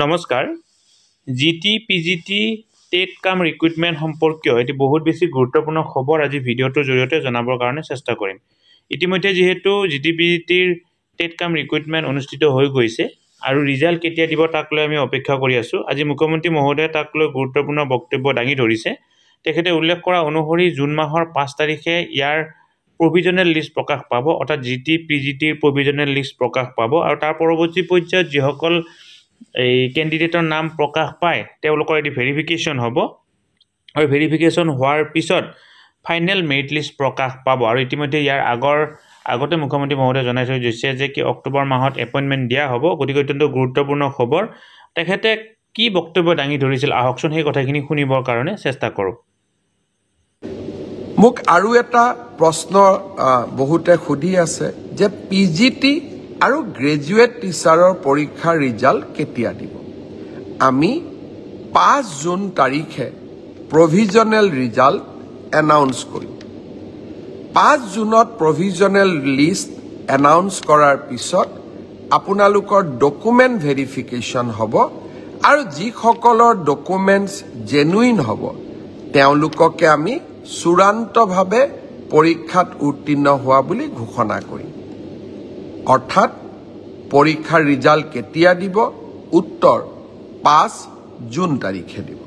নমস্কাৰ GT PGT TET কাম recruitment সম্পৰ্কীয় এটি বহুত বেছি গুৰুত্বপূৰ্ণ খবৰ আজি ভিডিঅ'টোৰ জৰিয়তে জনাবৰ কাৰণে চেষ্টা কৰিম ইতিমধ্যে যেহেতু জিটি পিজিটিৰ টেট কাম ৰিক্ৰুটমেণ্ট অনুষ্ঠিত হৈ গৈছে আৰু ৰিজাল্ট কেতিয়া দিব তাক লৈ আমি অপেক্ষা কৰি আছো আজি মুখ্যমন্ত্ৰী মহোদয়ে তাক লৈ গুৰুত্বপূৰ্ণ বক্তব্য দাঙি ধৰিছে তেখেতে উল্লেখ কৰা অনুসৰি জুন মাহৰ 5 তাৰিখে ইয়াৰ provisional list প্ৰকাশ পাব অৰ্থাৎ জিটি পিজিটিৰ provisional list প্ৰকাশ পাব আৰু তাৰ পৰৱৰ্তী পৰ্যায়ত যিসকল এই ক্যান্ডিডেটৰ নাম প্ৰকাশ পায় তেওঁলোকৰ এটি ভেৰিফিকেশন হ'ব আৰু ভেৰিফিকেশন হোৱাৰ পিছত ফাইনেল মেৰিট লিষ্ট প্ৰকাশ পাব আৰু ইতিমধ্যে ইয়াৰ আগতে মুখ্যমন্ত্ৰী মহোদয় জনাই থৈ গৈছে যে কি অক্টোবৰ মাহত এপইন্টমেন্ট দিয়া হ'ব গতিকে অত্যন্ত গুৰুত্বপূৰ্ণ খবৰ তেখেতে কি বক্তব্য দাঙি ধৰিছিল আহকচোন সেই কথাখিনি শুনিবৰ কাৰণে চেষ্টা কৰো মোক আৰু এটা প্ৰশ্ন বহুতে খুদি আছে যে পিজিটি আৰু গ্ৰেজুৱেট টিচাৰৰ পৰীক্ষাৰ ৰিজাল্ট কেতিয়া দিব আমি 5 জুন তাৰিখে প্ৰভিজনেল ৰিজাল্ট এনাউন্স কৰিম 5 জুনত প্ৰভিজনেল লিষ্ট এনাউন্স কৰাৰ পিছত আপোনালোকৰ ডকুমেন্ট ভেৰিফিকেশন হ'ব আৰু যিসকলৰ ডকুমেন্টছ জেনুইন হ'ব তেওঁলোককে আমি চূড়ান্তভাৱে পৰীক্ষাত উত্তীৰ্ণ হোৱা বুলি ঘোষণা কৰিম অৰ্থাৎ পৰীক্ষাৰ ৰিজাল্ট কেতিয়া দিব উত্তৰ 5 জুন তাৰিখে দিব